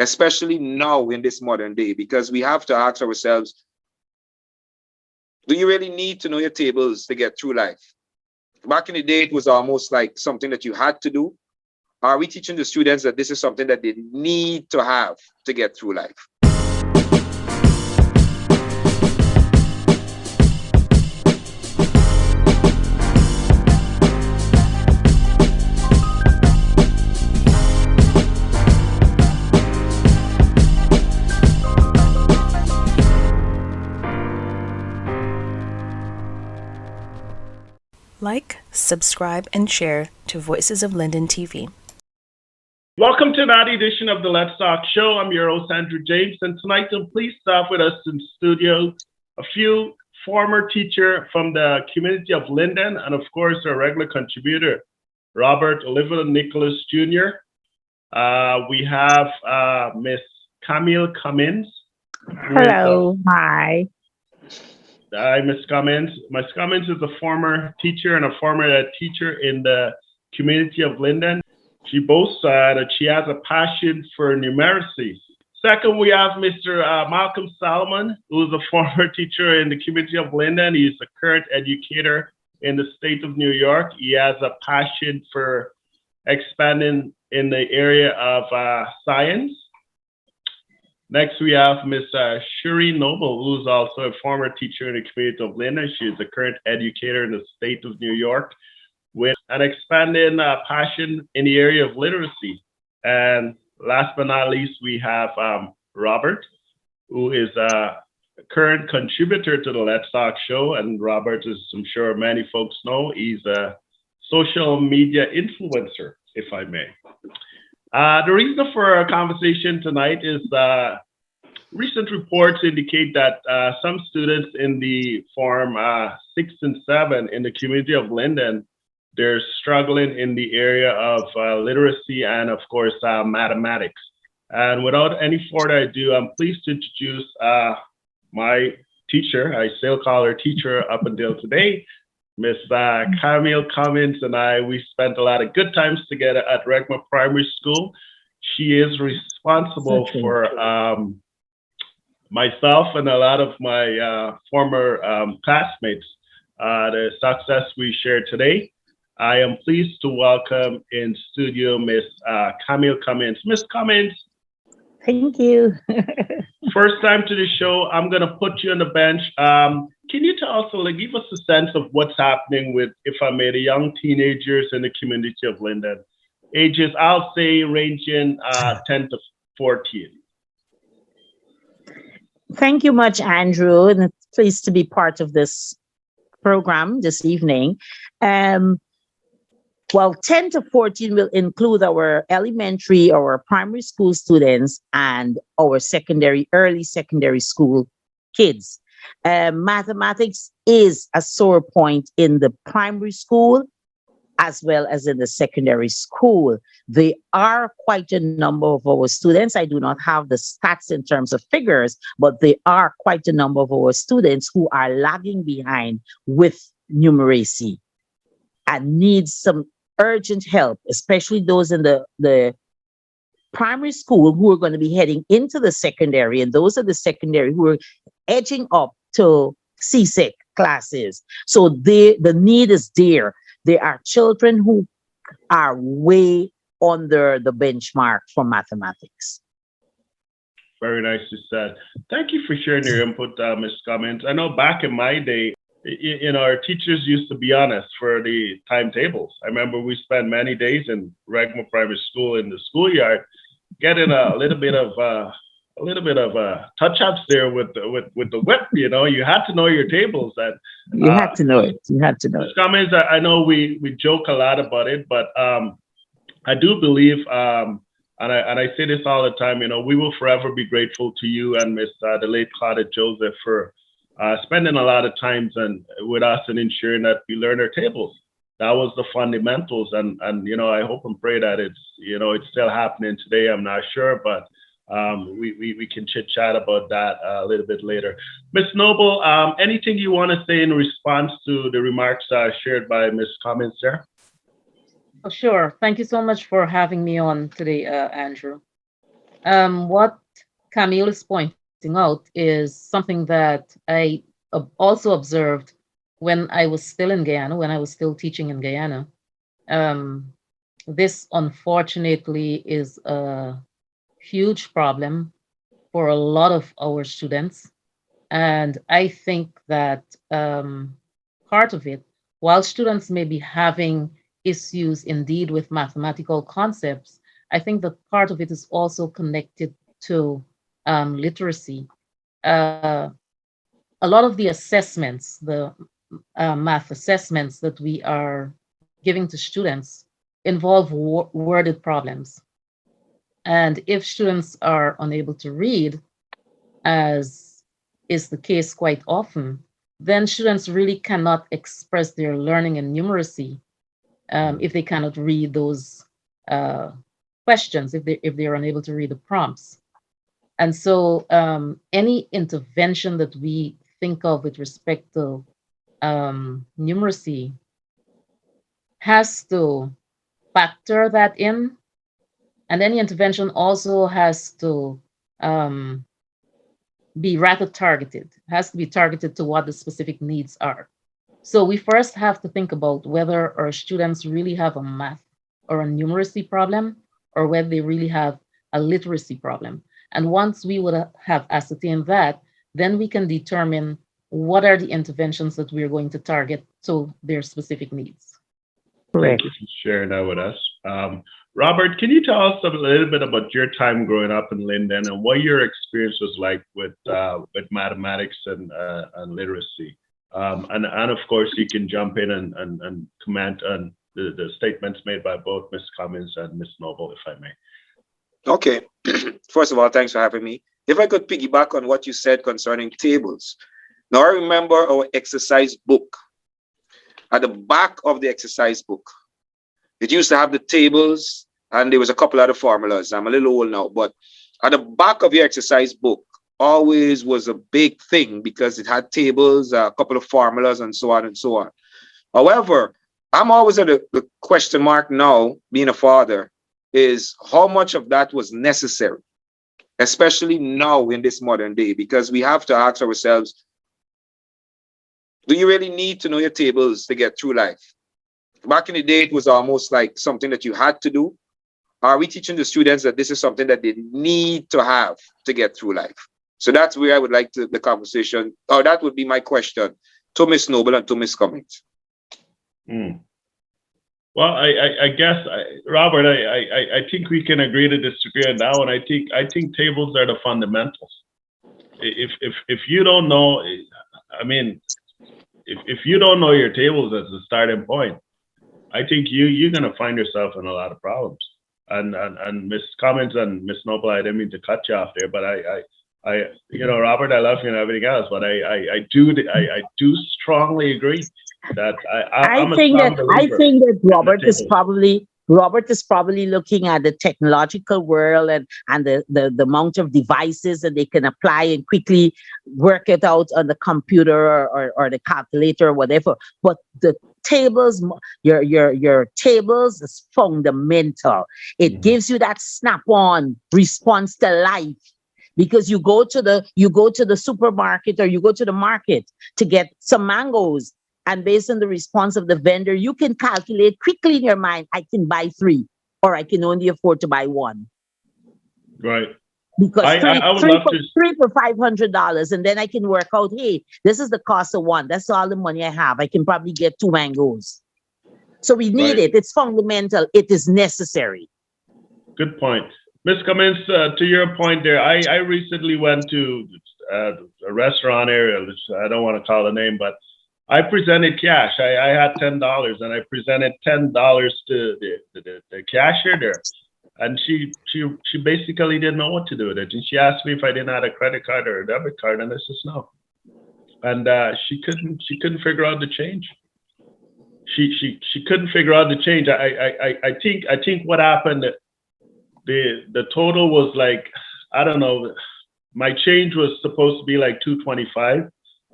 especially now in this modern day, because we have to ask ourselves, do you really need to know your tables to get through life? Back in the day, it was almost like something that you had to do. Are we teaching the students that this is something that they need to have to get through life? Like, subscribe, and share to Voices of Linden TV. Welcome to another edition of the Let's Talk Show. I'm your host, Andrew James, and tonight I'm pleased to have with us in studio a few former teacher from the community of Linden, and of course, our regular contributor, Robert Oliver Nicholas Jr. We have Miss Camille Cummings. Hello, hi. Hi, Ms. Cummings. Ms. Cummings is a former teacher and a former teacher in the community of Linden. She boasts that she has a passion for numeracy. Second, we have Mr. Malcolm Solomon, who is a former teacher in the community of Linden. He's a current educator in the state of New York. He has a passion for expanding in the area of science. Next, we have Ms. Sherene Noble, who's also a former teacher in the community of Linden. She is a current educator in the state of New York with an expanding passion in the area of literacy. And last but not least, we have Robert, who is a current contributor to the Let's Talk Show. And Robert, as I'm sure many folks know, he's a social media influencer, if I may. The reason for our conversation tonight is recent reports indicate that some students in the Form 6 and 7 in the community of Linden, they're struggling in the area of literacy and, of course, mathematics. And without any further ado, I'm pleased to introduce my teacher. I still call her teacher up until today, Miss Camille Cummings, and we spent a lot of good times together at Regma Primary School. She is responsible for myself and a lot of my former classmates, the success we shared today. I am pleased to welcome in studio Miss Camille Cummings. Miss Cummings. Thank you. First time to the show, I'm going to put you on the bench. Can you tell us, give us a sense of what's happening with, if I may, the young teenagers in the community of Linden? Ages, I'll say, ranging 10 to 14. Thank you much, Andrew, and it's pleased to be part of this program this evening. Well, 10 to 14 will include our elementary or primary school students and our early secondary school kids. Mathematics is a sore point in the primary school as well as in the secondary school. They are quite a number of our students. I do not have the stats in terms of figures, but they are quite a number of our students who are lagging behind with numeracy and need some urgent help, especially those in the primary school who are going to be heading into the secondary, and those are the secondary who are edging up to CSEC classes. So the need is there. There are children who are way under the benchmark for mathematics. Very nicely said. Thank you for sharing your input, Ms. Cummings. I know back in my day, our teachers used to be honest for the timetables. I remember we spent many days in Regma Primary School in the schoolyard, getting a little bit of touch-ups there with the whip. You had to know your tables. And you had to know it. You had to know Ms. Cummings, I know we joke a lot about it, but I do believe, and I say this all the time. We will forever be grateful to you and Miss the late Claudia Joseph for spending a lot of times with us and ensuring that we learn our tables. That was the fundamentals, and I hope and pray that it's still happening today. I'm not sure, but we can chit chat about that a little bit later. Ms. Noble, anything you want to say in response to the remarks shared by Ms. Cummings there? Oh, sure. Thank you so much for having me on today, Andrew. What Camille is pointing out is something that I also observed when I was still in Guyana, when I was still teaching in Guyana. Um, this unfortunately is a huge problem for a lot of our students. And I think that part of it, while students may be having issues indeed with mathematical concepts, I think that part of it is also connected to literacy. Uh, a lot of the assessments, the math assessments that we are giving to students involve worded problems. And if students are unable to read, as is the case quite often, then students really cannot express their learning in numeracy if they cannot read those uh, questions, if they're unable to read the prompts. And so any intervention that we think of with respect to numeracy has to factor that in. And any intervention also has to be rather targeted, has to be targeted to what the specific needs are. So we first have to think about whether our students really have a math or a numeracy problem, or whether they really have a literacy problem. And once we would have ascertained that, then we can determine what are the interventions that we're going to target to their specific needs. Thank you for sharing that with us. Robert, can you tell us a little bit about your time growing up in Linden and what your experience was like with mathematics and literacy? And of course, you can jump in and comment on the statements made by both Ms. Cummings and Ms. Noble, if I may. Okay. First of all, thanks for having me. If I could piggyback on what you said concerning tables. Now, I remember our exercise book. At the back of the exercise book, it used to have the tables, and there was a couple other formulas. I'm a little old now, but at the back of your exercise book always was a big thing because it had tables, a couple of formulas, and so on and so on. However, I'm always at the question mark now, being a father, is how much of that was necessary, especially now in this modern day, because we have to ask ourselves, do you really need to know your tables to get through life? Back in the day, it was almost like something that you had to do. Are we teaching the students that this is something that they need to have to get through life? So that's where I would like the conversation, or that would be my question to Ms. Noble and to Ms. Cummings. Well, I guess, Robert, I think we can agree to disagree on that one. I think tables are the fundamentals. If you don't know, I mean, if you don't know your tables as a starting point, I think you're gonna find yourself in a lot of problems. And Ms. Cummings and Ms. Noble, I didn't mean to cut you off there, but I you know, Robert, I love you and everything else, but I do strongly agree that I think that Robert is probably looking at the technological world and the amount of devices that they can apply and quickly work it out on the computer or the calculator or whatever. But the tables, your tables is fundamental. It gives you that snap-on response to life. Because you go to the supermarket or you go to the market to get some mangoes, and based on the response of the vendor, you can calculate quickly in your mind, I can buy 3, or I can only afford to buy 1. Right. Because I would love to 3 for $500, and then I can work out, hey, this is the cost of 1. That's all the money I have. I can probably get 2 mangoes. So we need it. It's fundamental. It is necessary. Good point. Ms. Cummings, to your point there, I recently went to a restaurant area, which I don't want to call the name, but I presented cash. I had $10, and I presented $10 to the cashier there, and she basically didn't know what to do with it. And she asked me if I didn't have a credit card or a debit card, and I said no. And she couldn't figure out the change. She couldn't figure out the change. I think what happened. The total was like, I don't know, my change was supposed to be like $225,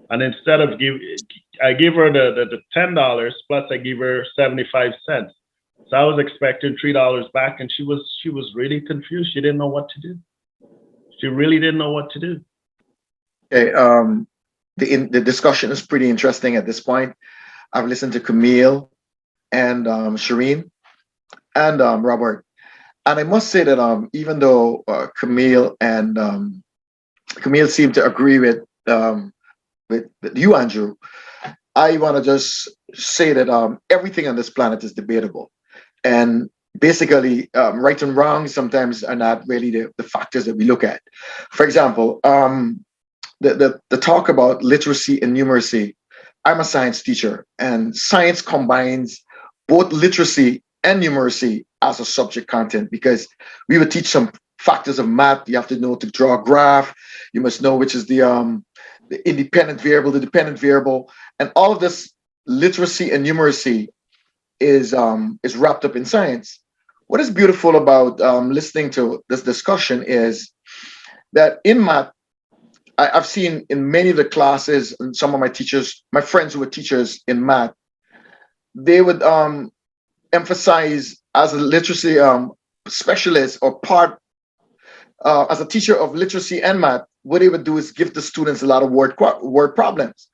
and instead of I give her the $10 plus I give her 75 cents. So I was expecting $3 back, and she was really confused. She didn't know what to do. She really didn't know what to do. Okay, the discussion is pretty interesting at this point. I've listened to Camille and Sherene and Robert, and I must say that even though Camille seemed to agree with you, Andrew, I want to just say that everything on this planet is debatable, and basically, right and wrong sometimes are not really the factors that we look at. For example, the talk about literacy and numeracy. I'm a science teacher, and science combines both literacy and numeracy as a subject content, because we would teach some factors of math. You have to know to draw a graph. You must know which is the independent variable, the dependent variable, and all of this literacy and numeracy is wrapped up in science. What is beautiful about listening to this discussion is that in math, I've seen in many of the classes, and some of my teachers, my friends who were teachers in math, they would emphasize as a literacy specialist or part as a teacher of literacy and math, what they would do is give the students a lot of word problems.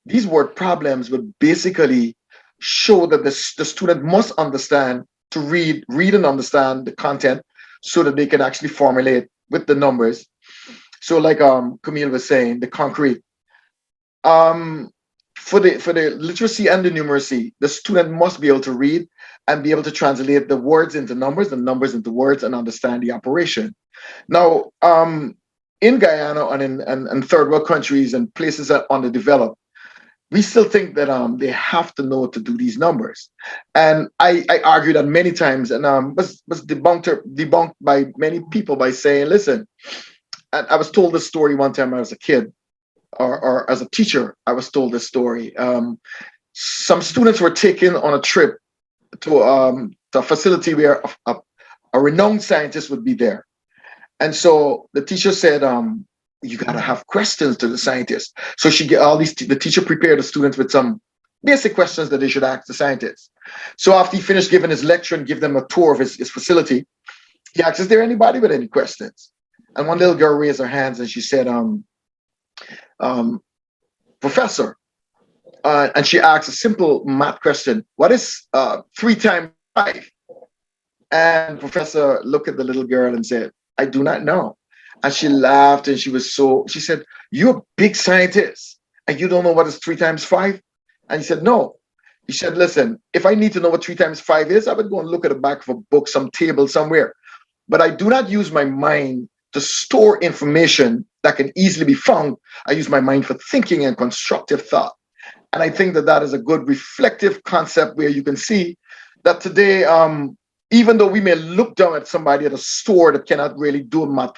These word problems would basically show that the student must understand to read and understand the content so that they can actually formulate with the numbers. So like Camille was saying, the concrete. For the literacy and the numeracy, the student must be able to read and be able to translate the words into numbers, the numbers into words, and understand the operation. Now, in Guyana and in third world countries and places that are underdeveloped, we still think that they have to know to do these numbers. And I argue that many times, and was debunked by many people by saying, listen, and I was told this story one time when I was a kid, or as a teacher, I was told this story. Some students were taken on a trip to a facility where a renowned scientist would be there. And so the teacher said, you got to have questions to the scientist. So the teacher prepared the students with some basic questions that they should ask the scientist. So after he finished giving his lecture and give them a tour of his facility, he asked, is there anybody with any questions? And one little girl raised her hands and she said, Professor, and she asked a simple math question. What is 3 times 5? And Professor looked at the little girl and said, I do not know. And she laughed and she said, you're a big scientist and you don't know what is 3 times 5? And he said, no. He said, listen, if I need to know what 3 times 5 is, I would go and look at the back of a book, some table somewhere. But I do not use my mind to store information that can easily be found. I use my mind for thinking and constructive thought. And I think that that is a good reflective concept where you can see that today, even though we may look down at somebody at a store that cannot really do a math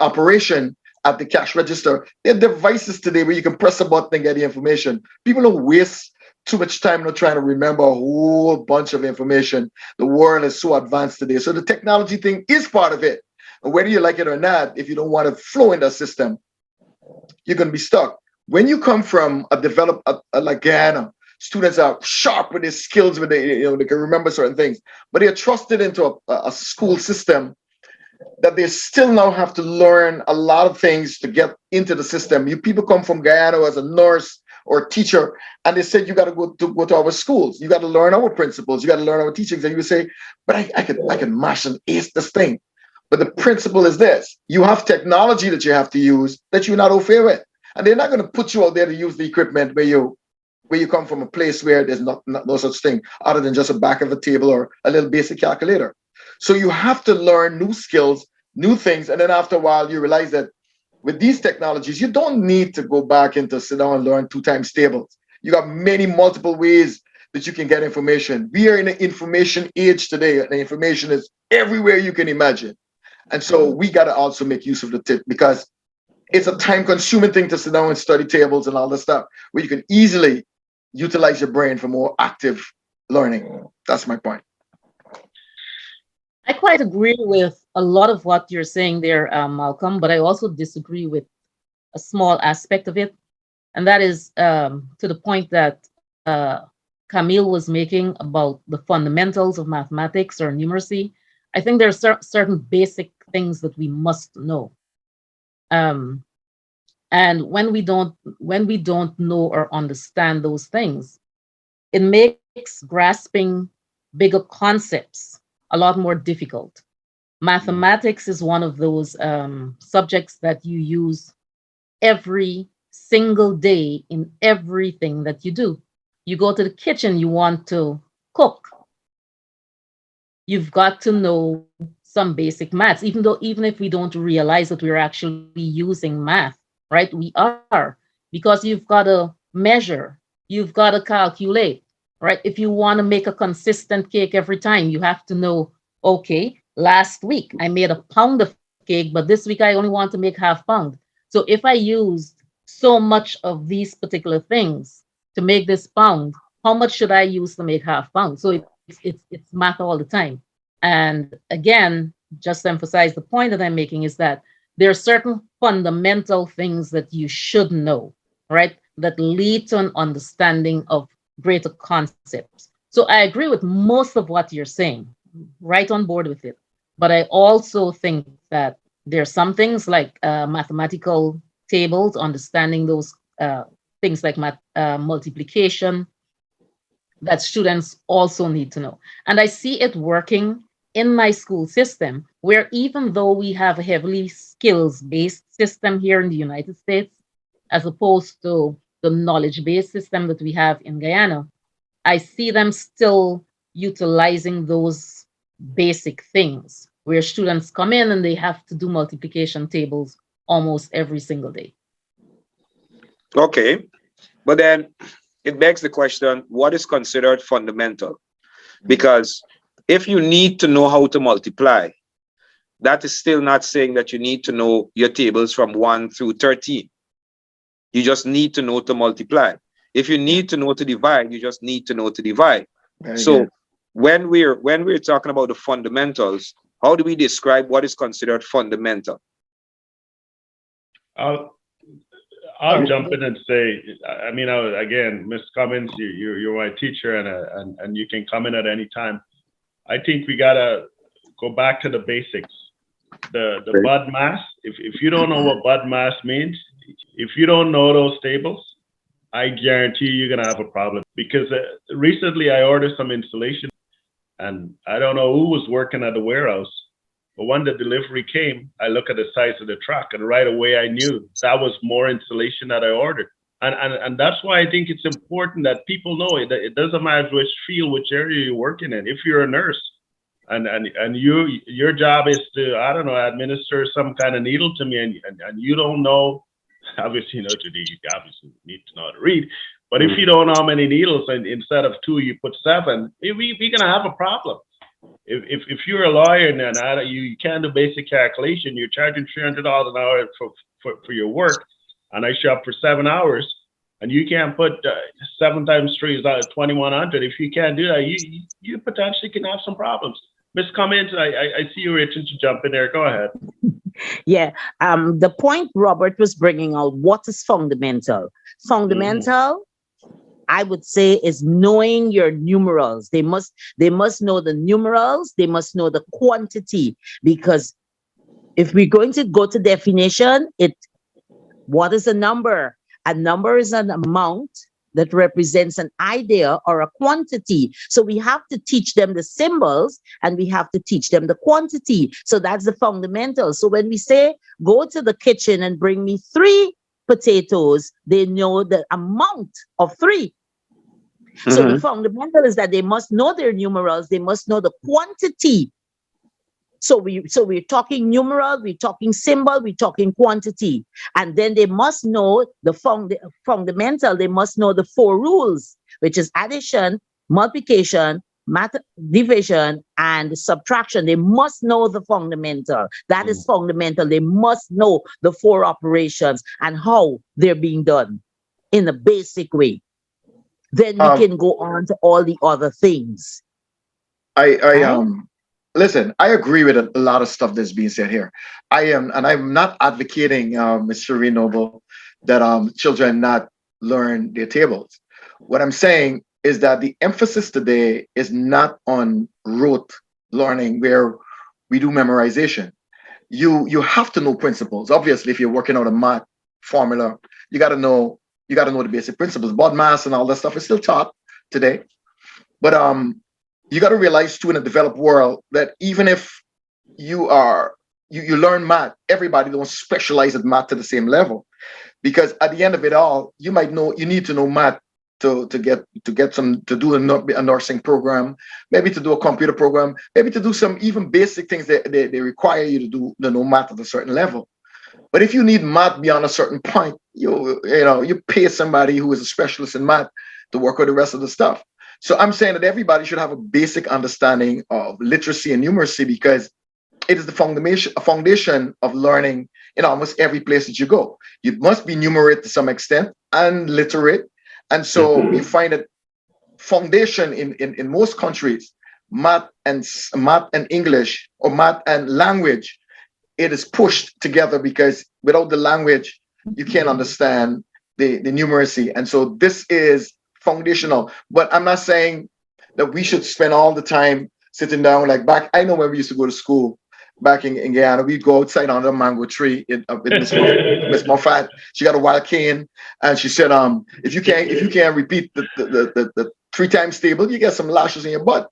operation at the cash register, there are devices today where you can press a button and get the information. People don't waste too much time not trying to remember a whole bunch of information. The world is so advanced today. So the technology thing is part of it. And whether you like it or not, if you don't want to flow in that system, you're going to be stuck. When you come from a developed, like Guyana, students are sharp with their skills, with they can remember certain things, but they are trusted into a school system that they still now have to learn a lot of things to get into the system. You people come from Guyana as a nurse or teacher, and they said, you got to go to our schools. You got to learn our principles. You got to learn our teachings. And you would say, but I can mash and ace this thing. But the principle is this: you have technology that you have to use that you're not au fait with, and they're not going to put you out there to use the equipment where you come from a place where there's no such thing other than just a back of a table or a little basic calculator. So you have to learn new skills, new things, and then after a while you realize that with these technologies, you don't need to go back into sit down and learn 2 times tables. You got many multiple ways that you can get information. We are in an information age today, and the information is everywhere you can imagine. And so we got to also make use of the tip, because it's a time-consuming thing to sit down and study tables and all this stuff, where you can easily utilize your brain for more active learning. That's my point. I quite agree with a lot of what you're saying there, Malcolm, but I also disagree with a small aspect of it. And that is to the point that Camille was making about the fundamentals of mathematics or numeracy. I think there are certain basic things that we must know. And when we don't know or understand those things, it makes grasping bigger concepts a lot more difficult. Mathematics is one of those subjects that you use every single day in everything that you do. You go to the kitchen, you want to cook. You've got to know some basic maths, even if we don't realize that we're actually using math, right? We are, because you've got to measure, you've got to calculate, right? If you want to make a consistent cake every time, you have to know, okay, last week I made a pound of cake, but this week I only want to make half pound. So if I used so much of these particular things to make this pound, how much should I use to make half pound? So it's math all the time. And again, just to emphasize the point that I'm making is that there are certain fundamental things that you should know, right? That lead to an understanding of greater concepts. So I agree with most of what you're saying, right on board with it. But I also think that there are some things like mathematical tables, understanding those things like multiplication, that students also need to know. And I see it working in my school system, where even though we have a heavily skills-based system here in the United States, as opposed to the knowledge-based system that we have in Guyana, I see them still utilizing those basic things, where students come in and they have to do multiplication tables almost every single day. Okay, but then it begs the question, what is considered fundamental? Because if you need to know how to multiply, that is still not saying that you need to know your tables from 1 through 13. You just need to know to multiply. If you need to know to divide, you just need to know to divide. Very So good. when we're talking about the fundamentals, how do we describe what is considered fundamental? I'll jump in and say, I mean, again, Ms. Cummings, you're my teacher, and you can come in at any time. I think we gotta go back to the basics. The bud mass. If you don't know what bud mass means, if you don't know those tables, I guarantee you're gonna have a problem. Because recently I ordered some insulation, and I don't know who was working at the warehouse, but when the delivery came, I look at the size of the truck, and right away I knew that was more insulation that I ordered. And that's why I think it's important that people know it. That it doesn't matter which field, which area you're working in. If you're a nurse, and your job is to, I don't know, administer some kind of needle to me, and you don't know, obviously, you obviously need to know how to read. But if you don't know how many needles, and instead of 2 you put 7, we're gonna have a problem. If you're a lawyer and you can't do basic calculation, you're charging $300 an hour for your work, and I show up for 7 hours, and you can't put 7 times 3 is 2,100. If you can't do that, you potentially can have some problems. Ms. Cummings, I see you're itching to jump in there. Go ahead. Yeah. The point Robert was bringing out, what is fundamental? Fundamental, I would say, is knowing your numerals. They must know the numerals. They must know the quantity, because if we're going to go to definition, what is a number? A number is an amount that represents an idea or a quantity. So we have to teach them the symbols, and we have to teach them the quantity. So that's the fundamental. So when we say, go to the kitchen and bring me 3 potatoes, they know the amount of 3. So the fundamental is that they must know their numerals. They must know the quantity. So we're talking numeral, we're talking symbol, we're talking quantity. And then they must know the fundamental. They must know the 4 rules, which is addition, multiplication, division, and subtraction. They must know the fundamental. That is fundamental. They must know the 4 operations and how they're being done in a basic way. Then we can go on to all the other things. Listen, I agree with a lot of stuff that's being said here. I'm not advocating, Ms. Sherene Noble, that children not learn their tables. What I'm saying is that the emphasis today is not on rote learning where we do memorization. you have to know principles. Obviously, if you're working out a math formula, you got to know the basic principles. Bod mass and all that stuff is still taught today, but you got to realize too, in a developed world, that even if you learn math, everybody don't specialize at math to the same level, because at the end of it all, you need to know math to do a nursing program, maybe to do a computer program, maybe to do some even basic things that they require you to know math at a certain level. But if you need math beyond a certain point, you pay somebody who is a specialist in math to work with the rest of the stuff. So I'm saying that everybody should have a basic understanding of literacy and numeracy, because it is the foundation of learning in almost every place that you go. You must be numerate to some extent and literate. And so you find that foundation in most countries, math and English, or math and language, it is pushed together, because without the language, you can't understand the numeracy. And so this is foundational. But I'm not saying that we should spend all the time sitting down like back. I know when we used to go to school back in Guyana, we'd go outside under a mango tree with Miss Moffat. She got a wild cane, and she said, if you can't repeat the 3 times table, you get some lashes in your butt.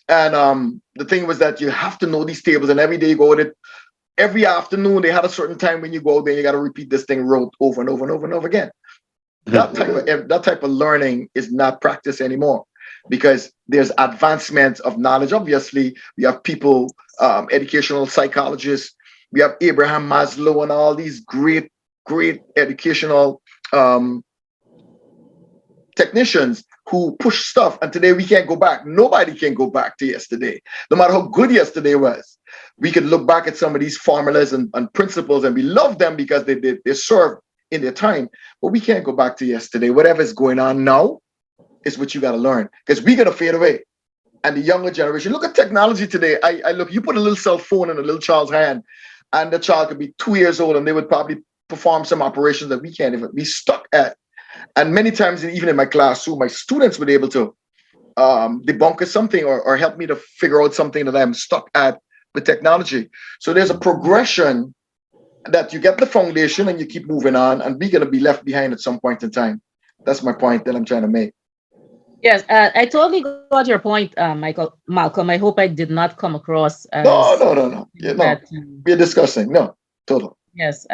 And the thing was that you have to know these tables, and every day you go with it. Every afternoon they had a certain time when you go there, you got to repeat this thing wrote over and over and over and over again. That type of learning is not practiced anymore, because there's advancement of knowledge. Obviously, we have people, educational psychologists, we have Abraham Maslow and all these great educational technicians who push stuff. And today we can't go back. Nobody can go back to yesterday, no matter how good yesterday was. We could look back at some of these formulas and principles, and we love them because they serve in their time. But we can't go back to yesterday. Whatever is going on now is what you got to learn, because we're going to fade away. And the younger generation, look at technology today. I look, you put a little cell phone in a little child's hand, and the child could be 2 years old, and they would probably perform some operations that we can't even be stuck at. And many times, even in my classroom, my students were able to debunk something or help me to figure out something that I'm stuck at with technology. So there's a progression that you get the foundation and you keep moving on, and we're going to be left behind at some point in time. That's my point that I'm trying to make. Yes, I totally got your point, Malcolm. I hope I did not come across as No. Yeah, no. We're discussing. No, total. Yes,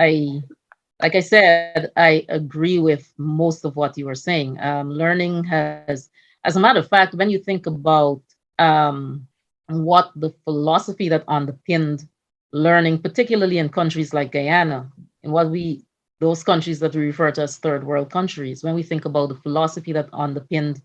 like I said, I agree with most of what you were saying. Learning has, as a matter of fact, when you think about what the philosophy that underpinned learning, particularly in countries like Guyana, and those countries that we refer to as third world countries, when we think about the philosophy that underpinned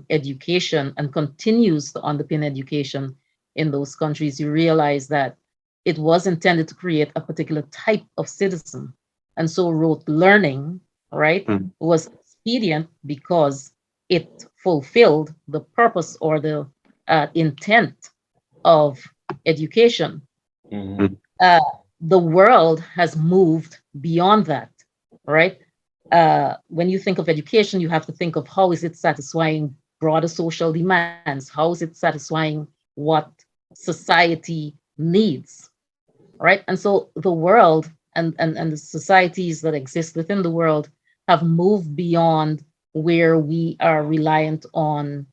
education and continues to underpin education in those countries, you realize that it was intended to create a particular type of citizen. And so rote learning, right, was expedient because it fulfilled the purpose or the intent of education. The world has moved beyond that, right? When you think of education, you have to think of how is it satisfying broader social demands? How is it satisfying what society needs, right? And so the world and the societies that exist within the world have moved beyond where we are reliant on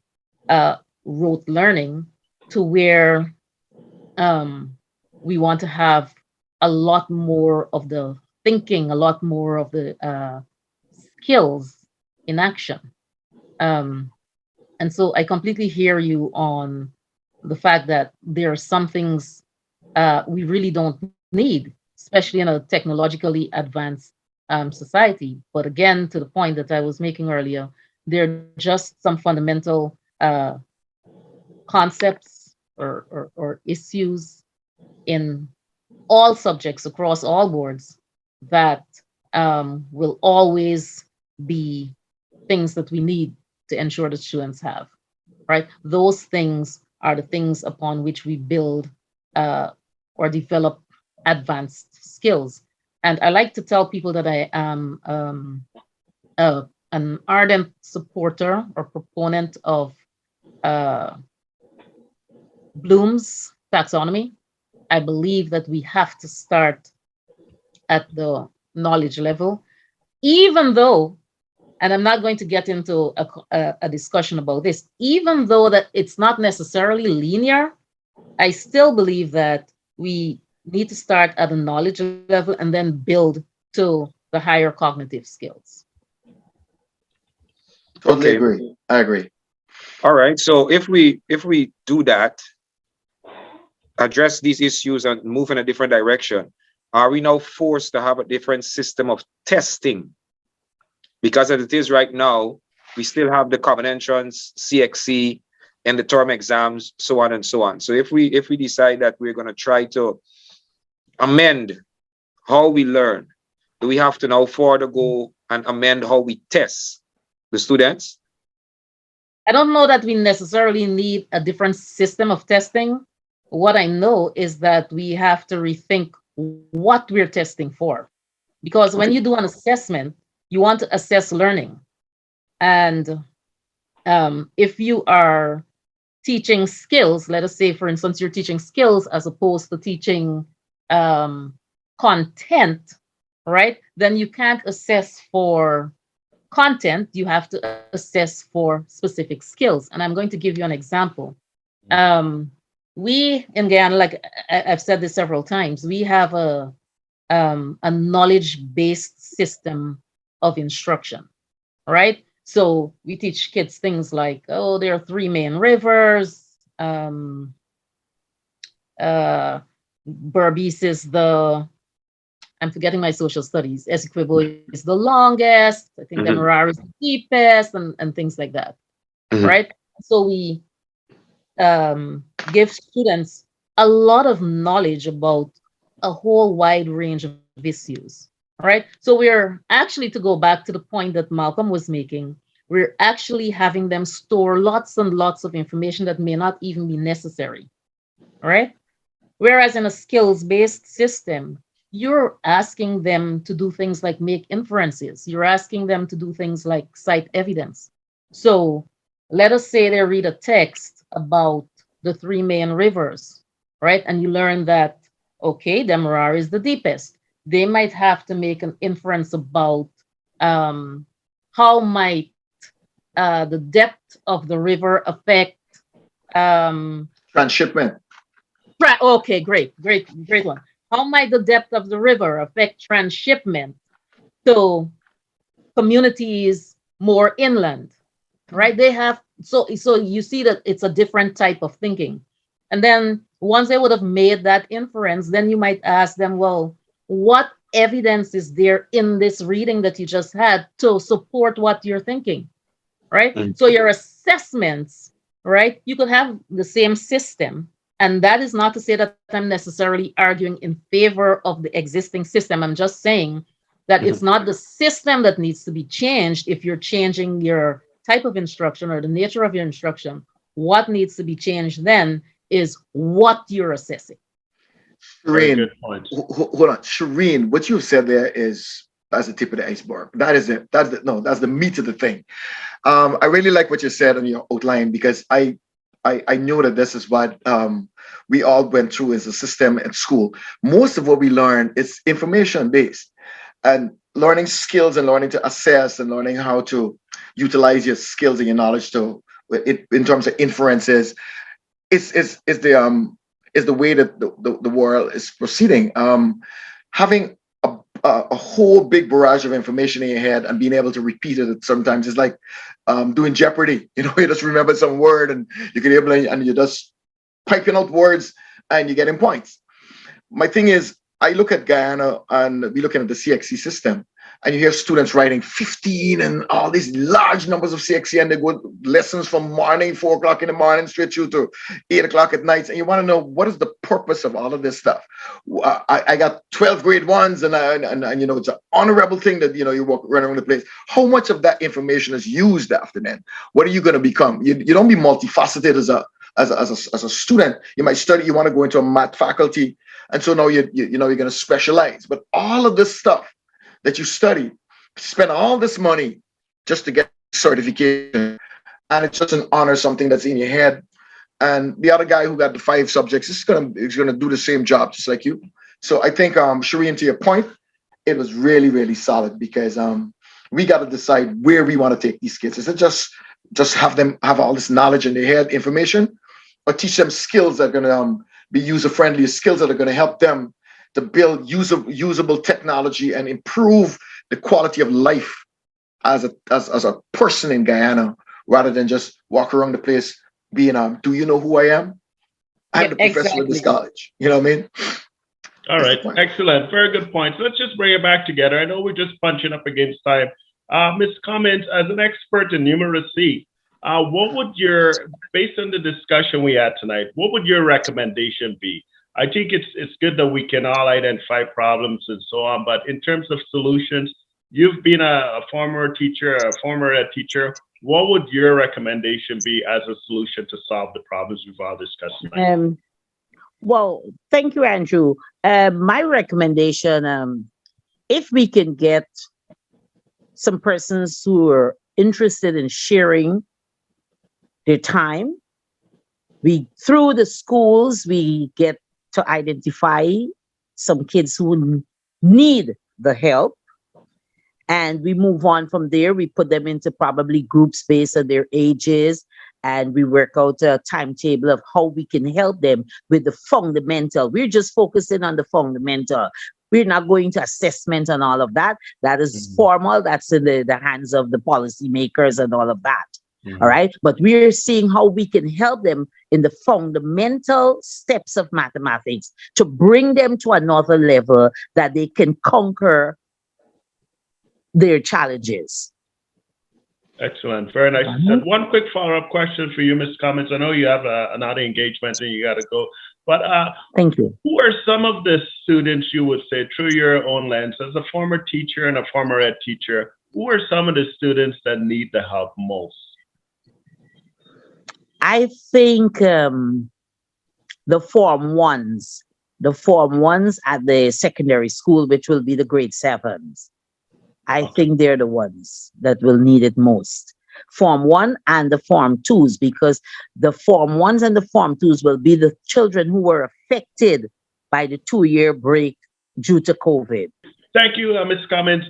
rote learning to where we want to have a lot more of the thinking, a lot more of the skills in action. And so I completely hear you on the fact that there are some things we really don't need, especially in a technologically advanced society. But again, to the point that I was making earlier, there are just some fundamental concepts or issues in all subjects across all boards that will always be things that we need to ensure that students have, right? Those things are the things upon which we build or develop advanced skills. And I like to tell people that I am an ardent supporter or proponent of Bloom's taxonomy. I believe that we have to start at the knowledge level, even though, and I'm not going to get into a discussion about this, even though that it's not necessarily linear, I still believe that we need to start at a knowledge level and then build to the higher cognitive skills. Totally Okay. agree. I agree. All right. So if we do that, address these issues and move in a different direction, are we now forced to have a different system of testing? Because as it is right now, we still have the covenantons, CXC, and the term exams, so on and so on. So if we decide that we're going to try to amend how we learn, do we have to now further go and amend how we test the students? I don't know that we necessarily need a different system of testing. What I know is that we have to rethink what we're testing for. Because when you do an assessment, you want to assess learning. And if you are teaching skills, let us say, for instance, you're teaching skills as opposed to teaching content, right? Then you can't assess for content, you have to assess for specific skills. And I'm going to give you an example. We in Guyana, like I've said this several times, we have a knowledge-based system of instruction, right? So we teach kids things like, oh, there are 3 main rivers. Berbice is I'm forgetting my social studies. Essequibo is the longest. I think Numeracy is the deepest, and things like that, right? So we give students a lot of knowledge about a whole wide range of issues, right? So we're actually, to go back to the point that Malcolm was making, we're actually having them store lots and lots of information that may not even be necessary, right? Whereas in a skills-based system, you're asking them to do things like make inferences. You're asking them to do things like cite evidence. So let us say they read a text about the 3 main rivers, right? And you learn that, okay, Demerara is the deepest. They might have to make an inference about how might the depth of the river affect Transshipment. Right. Okay, great one. How might the depth of the river affect transshipment to communities more inland, right? They have, so you see that it's a different type of thinking. And then once they would have made that inference, then you might ask them, well, what evidence is there in this reading that you just had to support what you're thinking, right? So your assessments, right? You could have the same system. And that is not to say that I'm necessarily arguing in favor of the existing system. I'm just saying that it's not the system that needs to be changed if you're changing your type of instruction or the nature of your instruction. What needs to be changed then is what you're assessing. Very Sherene, good point. hold on. Sherene, what you've said there that's the tip of the iceberg. That is it. That's the meat of the thing. I really like what you said on your outline, because I know that this is what we all went through as a system at school. Most of what we learn is information based, and learning skills and learning to assess and learning how to utilize your skills and your knowledge to it in terms of inferences is the way that the world is proceeding. Having a whole big barrage of information in your head and being able to repeat it sometimes is like doing Jeopardy. You just remember some word and you can able and you're just piping out words and you're getting points. My thing is, I look at Guyana and we're looking at the CXC system, and you hear students writing 15 and all these large numbers of CXC, and they go lessons from morning, 4 o'clock in the morning, straight through to 8 o'clock at night. And you want to know, what is the purpose of all of this stuff? I got 12 grade ones, and it's an honorable thing that, you walk run around the place. How much of that information is used after then? What are you going to become? You don't be multifaceted as a student. You might study, you want to go into a math faculty, and so now you're going to specialize. But all of this stuff that you study, spend all this money just to get certification, and it's just an honor, something that's in your head. and the other guy who got the 5 subjects is gonna do the same job just like you. So I think, Sherene, to your point, it was really, really solid because we got to decide where we want to take these kids. Is it just have them have all this knowledge in their head, information, or teach them skills that are going to be user-friendly, skills that are going to help them to build usable technology and improve the quality of life as a person in Guyana, rather than just walk around the place being, do you know who I am? I'm Yeah, the professor of this exactly. college. You know what I mean? All That's the right, point. excellent. Very good points. Let's just bring it back together. I know we're just punching up against time. Ms. Cummings, as an expert in numeracy, what would based on the discussion we had tonight, what would your recommendation be? I think it's good that we can all identify problems and so on, but in terms of solutions, you've been a former teacher, a former ed teacher. What would your recommendation be as a solution to solve the problems we've all discussed tonight? Well, thank you, Andrew. My recommendation, if we can get some persons who are interested in sharing their time, through the schools, we get to identify some kids who need the help. And we move on from there. We put them into probably groups based on their ages, and we work out a timetable of how we can help them with the fundamental. We're just focusing on the fundamental. We're not going to assessment and all of that. That is formal. That's in the hands of the policymakers and all of that. All right. But we're seeing how we can help them in the fundamental steps of mathematics to bring them to another level that they can conquer their challenges. Excellent. Very nice. And one quick follow-up question for you, Ms. Cummings. I know you have another engagement and you got to go, but thank you. Who are some of the students you would say, through your own lens, as a former teacher and a former ed teacher, who are some of the students that need the help most? I think the Form 1s at the secondary school, which will be the grade 7s. I think they're the ones that will need it most. Form 1 and the Form 2s, because the Form 1s and the Form 2s will be the children who were affected by the 2-year break due to COVID. Thank you, Ms. Cummings.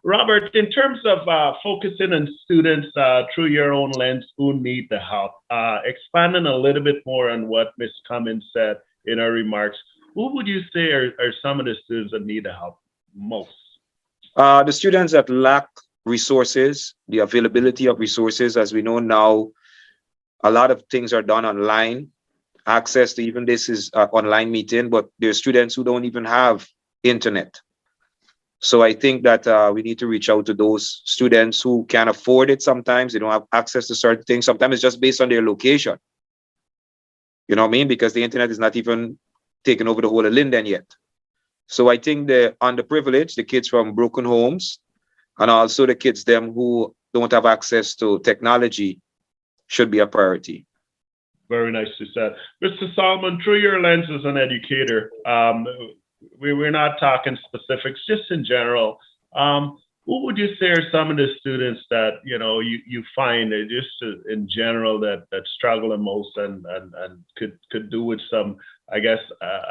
Robert, in terms of focusing on students through your own lens who need the help, expanding a little bit more on what Ms. Cummings said in her remarks, who would you say are some of the students that need the help most? The students that lack resources, the availability of resources. As we know now, a lot of things are done online. Access to even this is online meeting, but there are students who don't even have internet. So I think that we need to reach out to those students who can't afford it. Sometimes they don't have access to certain things. Sometimes it's just based on their location. You know what I mean? Because the internet is not even taking over the whole of Linden yet. So I think the underprivileged, the kids from broken homes, and also the kids them who don't have access to technology should be a priority. Very nicely said. Mr. Solomon, through your lens as an educator, we're not talking specifics, just in general. Who would you say are some of the students that you find just in general that struggle the most and could do with some, I guess,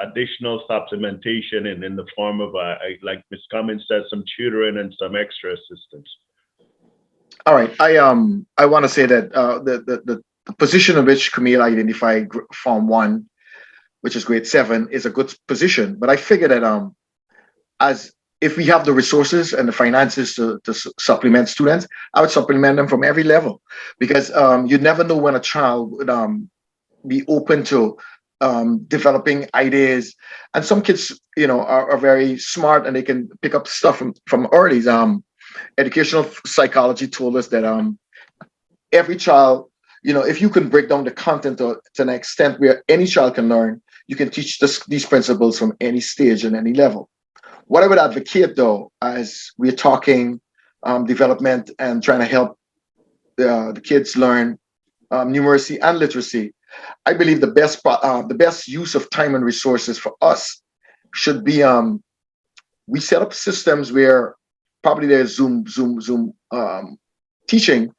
additional supplementation in the form of like Ms. Cummings said, some tutoring and some extra assistance? All right, I want to say that the position in which Camille identified Form 1, which is grade 7, is a good position. But I figure that as if we have the resources and the finances to supplement students, I would supplement them from every level, because you never know when a child would be open to developing ideas. And some kids, are very smart and they can pick up stuff from early. Educational psychology told us that every child, if you can break down the content to an extent where any child can learn, you can teach these principles from any stage and any level. What I would advocate, though, as we're talking development and trying to help the kids learn numeracy and literacy, I believe the best use of time and resources for us should be we set up systems where probably there's Zoom teaching,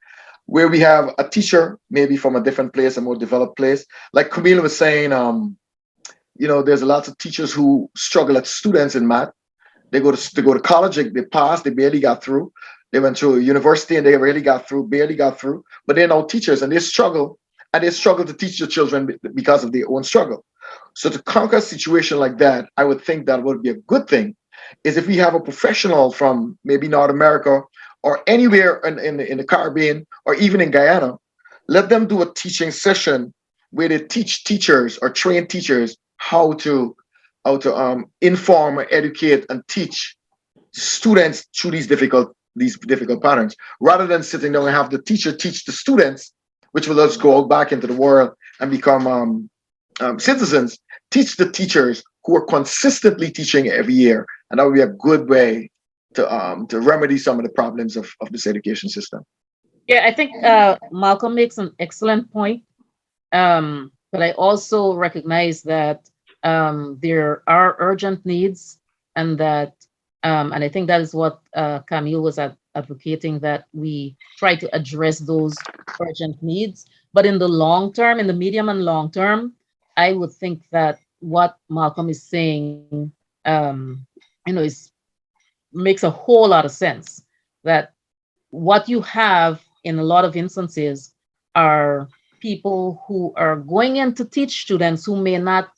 where we have a teacher, maybe from a different place, a more developed place. Like Camille was saying, there's lots of teachers who struggle as students in math. They go to college, they pass, they barely got through. They went to university and they barely got through. But they're now teachers and they struggle to teach the children because of their own struggle. So to conquer a situation like that, I would think that would be a good thing, is if we have a professional from maybe North America or anywhere in the Caribbean or even in Guyana, let them do a teaching session where they teach teachers or train teachers how to inform, educate, and teach students through these difficult patterns, rather than sitting down and have the teacher teach the students, which will just go out back into the world and become citizens. Teach the teachers who are consistently teaching every year, and that would be a good way to remedy some of the problems of this education system. Yeah, I think Malcolm makes an excellent point. But I also recognize that there are urgent needs, and that, and I think that is what Camille was advocating, that we try to address those urgent needs. But in the long term, in the medium and long term, I would think that what Malcolm is saying, makes a whole lot of sense. That what you have in a lot of instances are people who are going in to teach students who may not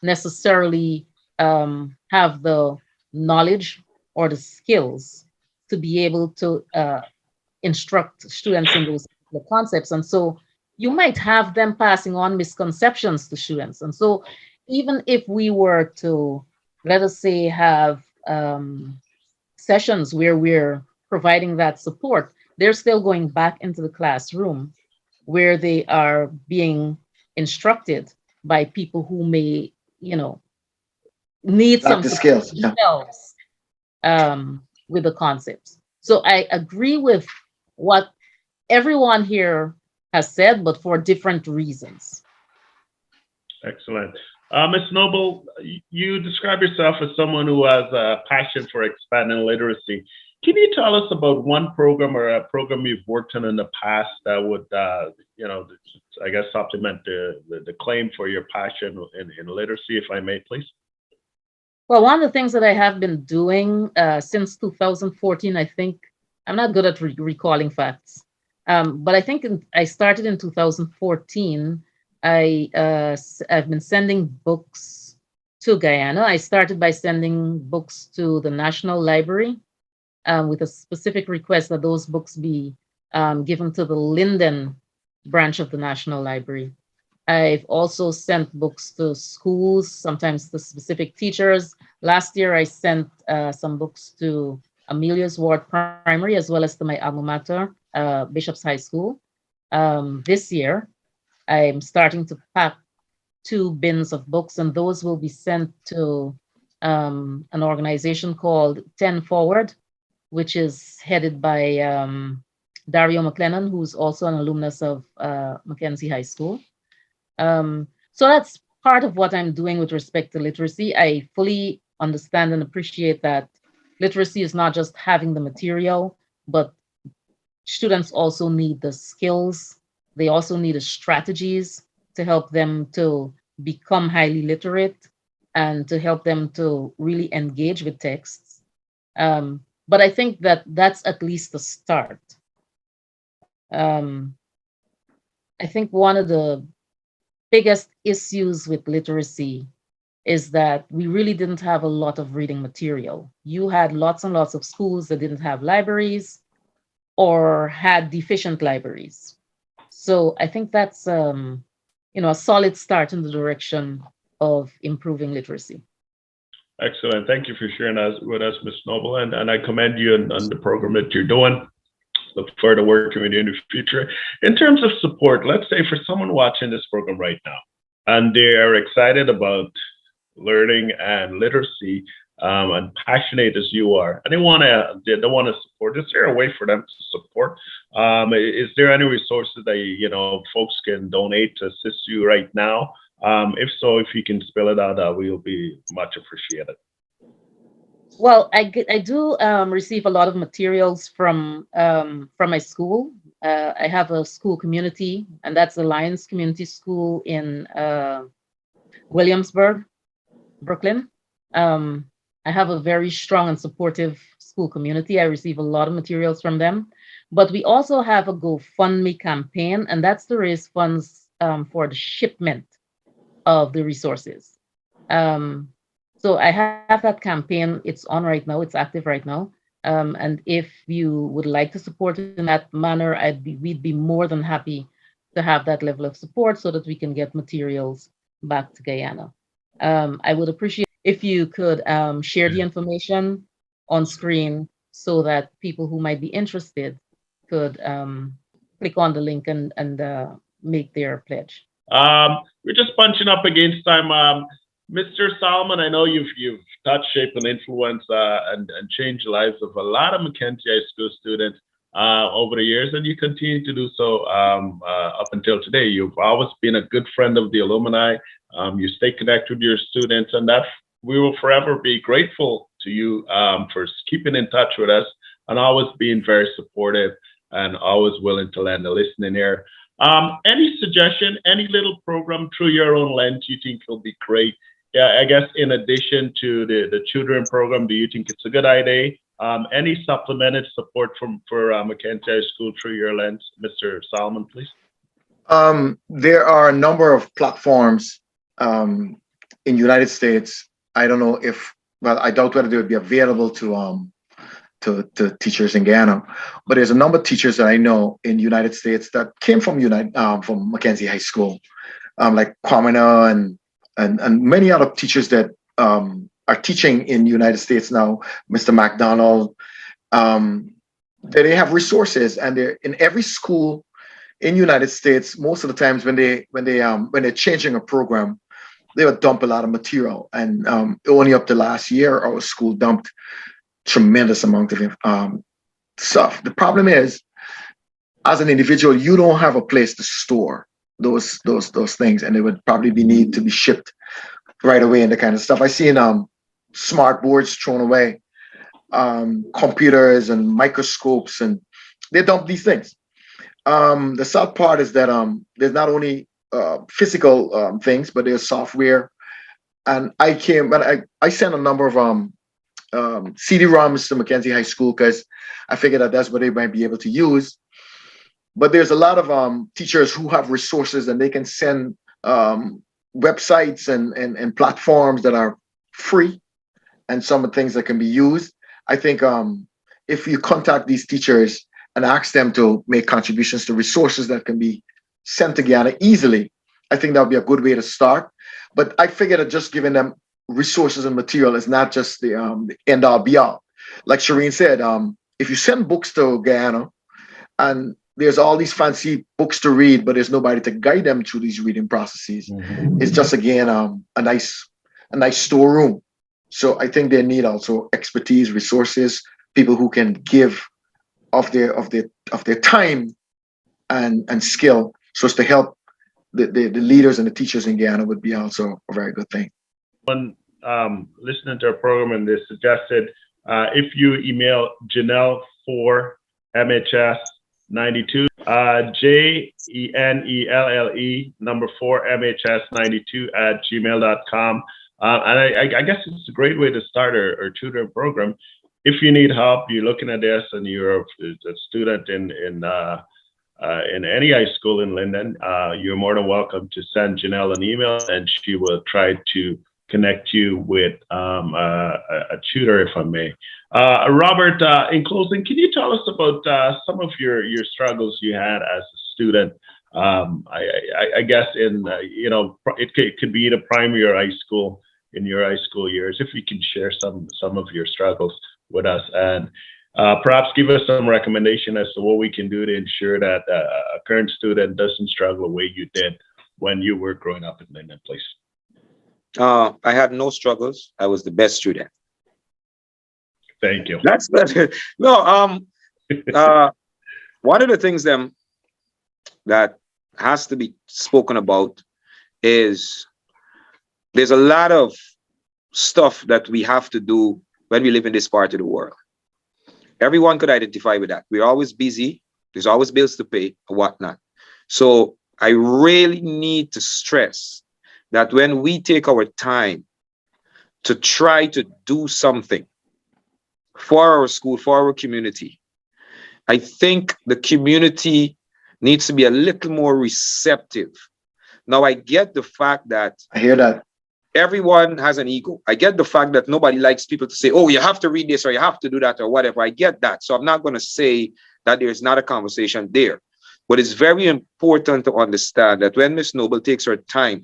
necessarily have the knowledge or the skills to be able to instruct students in those concepts. And so you might have them passing on misconceptions to students. And so even if we were to, let us say, have sessions where we're providing that support, they're still going back into the classroom where they are being instructed by people who may, need some the skills, themselves with the concepts. So I agree with what everyone here has said, but for different reasons. Excellent. Ms. Noble, you describe yourself as someone who has a passion for expanding literacy. Can you tell us about one program or a program you've worked on in the past that would, I guess, supplement the claim for your passion in literacy, if I may, please? Well, one of the things that I have been doing since 2014, I think, I'm not good at recalling facts, but I think I started in 2014. I've been sending books to Guyana. I started by sending books to the National Library with a specific request that those books be given to the Linden branch of the National Library. I've also sent books to schools, sometimes to specific teachers. Last year, I sent some books to Amelia's Ward Primary, as well as to my alma mater, Bishop's High School. This year, I'm starting to pack 2 bins of books, and those will be sent to an organization called 10 Forward, which is headed by Dario McLennan, who's also an alumnus of Mackenzie High School. So that's part of what I'm doing with respect to literacy. I fully understand and appreciate that literacy is not just having the material, but students also need the skills. They also need the strategies to help them to become highly literate and to help them to really engage with texts. But I think that that's at least the start. I think one of the biggest issues with literacy is that we really didn't have a lot of reading material. You had lots and lots of schools that didn't have libraries or had deficient libraries. So I think that's a solid start in the direction of improving literacy. Excellent. Thank you for sharing with us, Ms. Noble, and I commend you on the program that you're doing. Look forward to working with you in the future. In terms of support, let's say for someone watching this program right now, and they are excited about learning and literacy, and passionate as you are, and they want to support. Is there a way for them to support? Is there any resources that folks can donate to assist you right now? If so, if you can spell it out, we'll be much appreciated. Well, I do receive a lot of materials from my school. I have a school community, and that's the Lions Community School in Williamsburg, Brooklyn. I have a very strong and supportive school community. I receive a lot of materials from them. But we also have a GoFundMe campaign, and that's to raise funds for the shipment of the resources. So I have that campaign. It's on right now. It's active right now. And if you would like to support it in that manner, we'd be more than happy to have that level of support so that we can get materials back to Guyana. I would appreciate if you could share the information on screen so that people who might be interested could click on the link and make their pledge. We're just punching up against time. Mr. Solomon, I know you've touched, shaped, and influenced and changed the lives of a lot of Mackenzie High School students over the years, and you continue to do so up until today. You've always been a good friend of the alumni. You stay connected with your students, and that we will forever be grateful to you for keeping in touch with us and always being very supportive and always willing to lend a listening ear. Any suggestion, any little program through your own lens you think will be great? Yeah, I guess in addition to the children program, do you think it's a good idea? Any supplemented support for Mackenzie High School through your lens, Mr. Solomon, please? There are a number of platforms in the United States. I don't know if, well, I doubt whether they would be available to teachers in Guyana, but there's a number of teachers that I know in the United States that came from from Mackenzie High School, like Armina and many other teachers that are teaching in the United States now, Mr. McDonald. They have resources, and they're in every school in the United States. Most of the times when they're changing a program, they would dump a lot of material. And only up to last year, our school dumped tremendous amount of stuff. The problem is, as an individual, you don't have a place to store those things, and they would probably need to be shipped right away and the kind of stuff. I seen smart boards thrown away, computers and microscopes, and they dump these things. The sad part is that there's not only physical things, but there's software. And I sent a number of CD-ROMs to Mackenzie High School because I figured that's what they might be able to use. But there's a lot of teachers who have resources, and they can send websites and platforms that are free, and some of the things that can be used. I think if you contact these teachers and ask them to make contributions to resources that can be sent to Guyana easily, I think that would be a good way to start. But I figured that just giving them resources and material is not just the end all be all. Like Sherene said, if you send books to Guyana and there's all these fancy books to read, but there's nobody to guide them through these reading processes, it's just, again, a nice storeroom. So I think they need also expertise, resources, people who can give of their time and skill, so as to help the leaders and the teachers in Guyana would be also a very good thing. When listening to our program, and they suggested if you email Janelle for MHS 92, JENELLE number 4 MHS 92 at gmail.com. And I guess it's a great way to start our tutoring program. If you need help, you're looking at this and you're a student in any high school in Linden, you're more than welcome to send Janelle an email, and she will try to connect you with a tutor, if I may. Robert, in closing, can you tell us about some of your struggles you had as a student? I guess it could be either primary or high school, in your high school years. If you can share some of your struggles with us, and perhaps give us some recommendation as to what we can do to ensure that a current student doesn't struggle the way you did when you were growing up in Linden, please. I had no struggles. I was the best student. Thank you. That's no. One of the things that has to be spoken about is there's a lot of stuff that we have to do when we live in this part of the world. Everyone could identify with that. We're always busy. There's always bills to pay or whatnot. So I really need to stress that when we take our time to try to do something for our school, for our community, I think the community needs to be a little more receptive. Now, I get the fact that I hear that. everyone has an ego. I get the fact that nobody likes people to say, oh, you have to read this or you have to do that or whatever. I get that. So I'm not going to say that there's not a conversation there. But it's very important to understand that when Miss Noble takes her time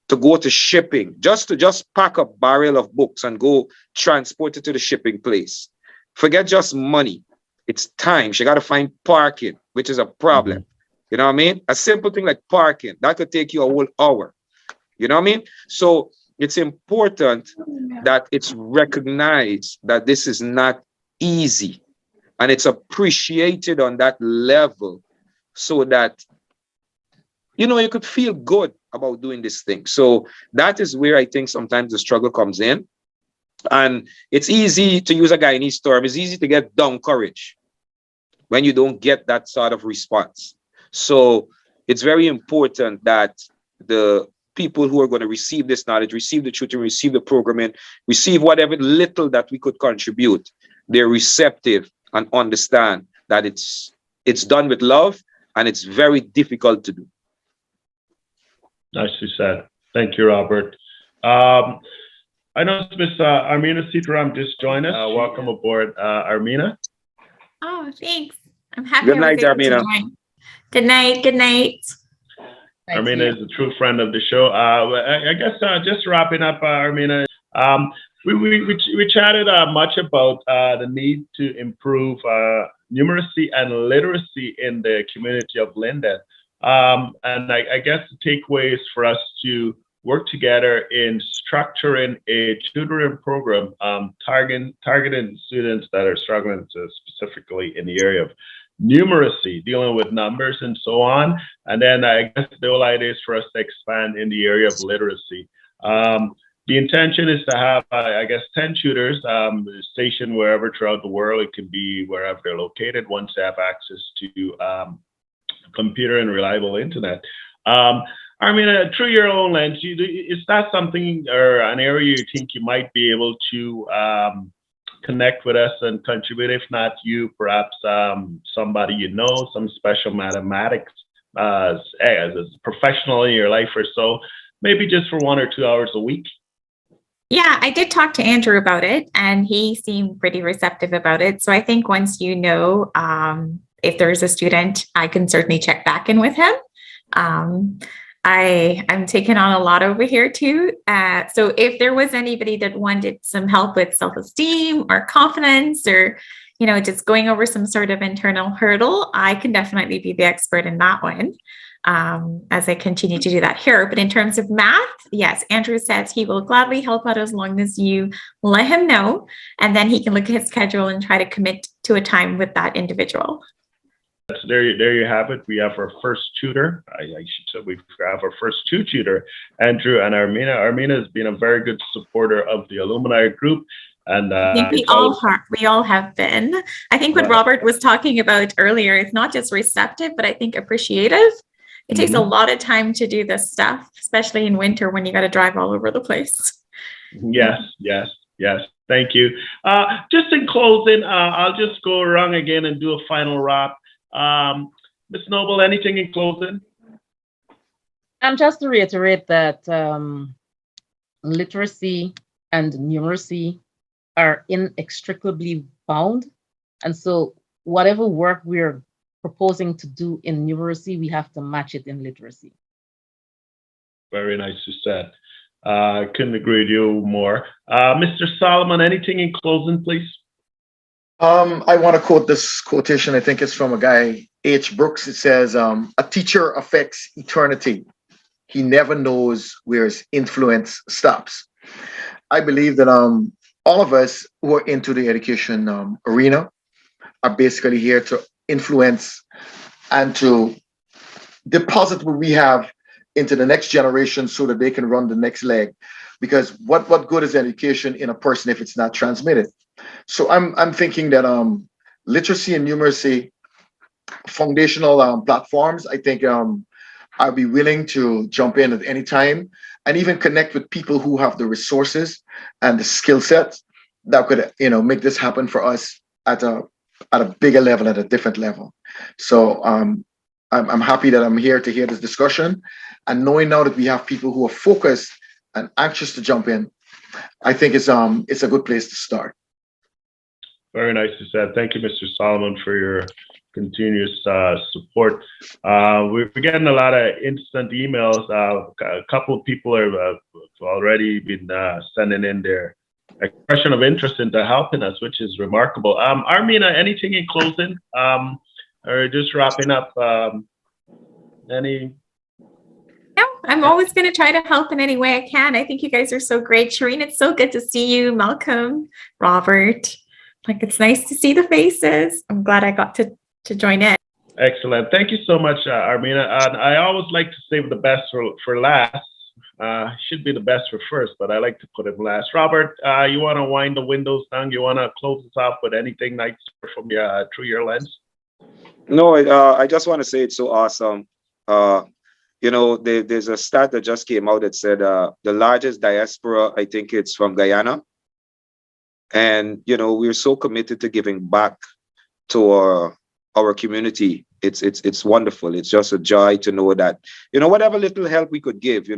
to go to shipping, just pack a barrel of books and go transport it to the shipping place. Forget just money. It's time. She got to find parking, which is a problem. You know what I mean? A simple thing like parking, that could take you a whole hour. You know what I mean? So it's important that it's recognized that this is not easy and it's appreciated on that level so that, you know, you could feel good about doing this thing. So that is where I think sometimes the struggle comes in. And it's easy to use a Guyanese term. It's easy to get down courage when you don't get that sort of response. So it's very important that the people who are going to receive this knowledge, receive the tutoring, receive the programming, receive whatever little that we could contribute, they're receptive and understand that it's done with love and it's very difficult to do. Nicely said. Thank you, Robert. I know Miss Armina Seetram just joined us. Welcome aboard, Armina. Oh, thanks. I'm happy. Good I was night, able to Armina. join. Good night. Good night. Armina is a true friend of the show. I guess just wrapping up, Armina, we chatted much about the need to improve numeracy and literacy in the community of Linden. And I guess the takeaway is for us to work together in structuring a tutoring program targeting students that are struggling specifically in the area of numeracy, dealing with numbers and so on. And then I guess the whole idea is for us to expand in the area of literacy. The intention is to have, I guess, 10 tutors stationed wherever throughout the world. It can be wherever they're located once they have access to computer and reliable internet. I mean, through your own lens, is that something or an area you think you might be able to connect with us and contribute? If not you, perhaps somebody you know, some special mathematics as a professional in your life or so, maybe just for 1 or 2 hours a week? Yeah, I did talk to Andrew about it and he seemed pretty receptive about it. So I think once you know, if there's a student, I can certainly check back in with him. I'm taking on a lot over here too. So if there was anybody that wanted some help with self-esteem or confidence or, you know, just going over some sort of internal hurdle, I can definitely be the expert in that one as I continue to do that here. But in terms of math, yes, Andrew says he will gladly help out as long as you let him know, and then he can look at his schedule and try to commit to a time with that individual. There you have it. We have our first tutor. I should say we have our first two tutor, Andrew and Armina. Armina has been a very good supporter of the alumni group. And I think we all have been. I think what Robert was talking about earlier, it's not just receptive, but I think appreciative. It takes a lot of time to do this stuff, especially in winter when you got to drive all over the place. Yes. Thank you. Just in closing, I'll just go around again and do a final wrap. Ms. Noble, anything in closing? Just to reiterate that literacy and numeracy are inextricably bound. And so whatever work we're proposing to do in numeracy, we have to match it in literacy. Very nicely said. Couldn't agree with you more. Mr. Solomon, anything in closing, please? I want to quote this quotation. I think it's from a guy, H. Brooks. It says, a teacher affects eternity. He never knows where his influence stops. I believe that all of us who are into the education arena are basically here to influence and to deposit what we have into the next generation so that they can run the next leg. Because what good is education in a person if it's not transmitted? So I'm thinking that literacy and numeracy foundational platforms, I think I'll be willing to jump in at any time and even connect with people who have the resources and the skill sets that could, make this happen for us at a bigger level, at a different level. So I'm happy that I'm here to hear this discussion, and knowing now that we have people who are focused and anxious to jump in, I think it's a good place to start. Very nicely said. Thank you, Mr. Solomon, for your continuous support. We're getting a lot of instant emails. A couple of people have already been sending in their expression of interest into helping us, which is remarkable. Armina, anything in closing? Or just wrapping up? Any? No, I'm always going to try to help in any way I can. I think you guys are so great. Sherene, it's so good to see you. Malcolm, Robert. Like, it's nice to see the faces. I'm glad I got to join in. Excellent. Thank you so much, Armina. And I always like to save the best for last. Should be the best for first, but I like to put it last. Robert, you want to wind the windows down? You want to close us off with anything nice from through your lens? No, I just want to say it's so awesome. There's a stat that just came out that said the largest diaspora, I think it's from Guyana. And, we're so committed to giving back to our community. It's wonderful. It's just a joy to know that, whatever little help we could give,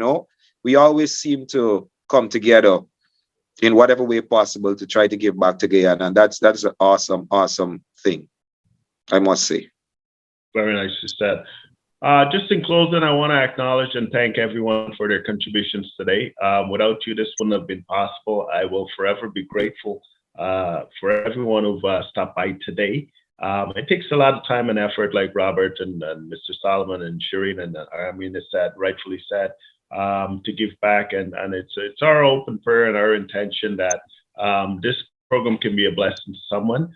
we always seem to come together in whatever way possible to try to give back to Guyana. And that's an awesome, awesome thing, I must say. Very nicely said. Just in closing, I want to acknowledge and thank everyone for their contributions today. Without you, this wouldn't have been possible. I will forever be grateful for everyone who've stopped by today. It takes a lot of time and effort, like Robert and Mr. Solomon and Sherene and Armina said, rightfully said, to give back. And it's our open prayer and our intention that this program can be a blessing to someone.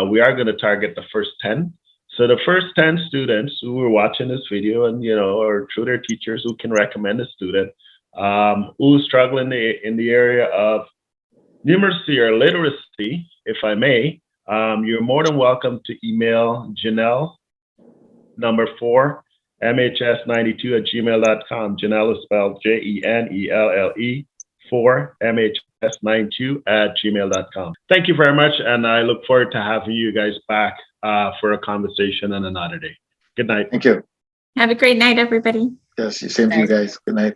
We are going to target the first 10. So the first 10 students who are watching this video and, or through their teachers who can recommend a student who's struggling in the area of numeracy or literacy, if I may, you're more than welcome to email Janelle, number 4, mhs92@gmail.com. Janelle is spelled Jenelle, 4, mhs92@gmail.com. Thank you very much, and I look forward to having you guys back for a conversation on another day. Good night. Thank you. Have a great night, everybody. Yes, same to you guys. Good night.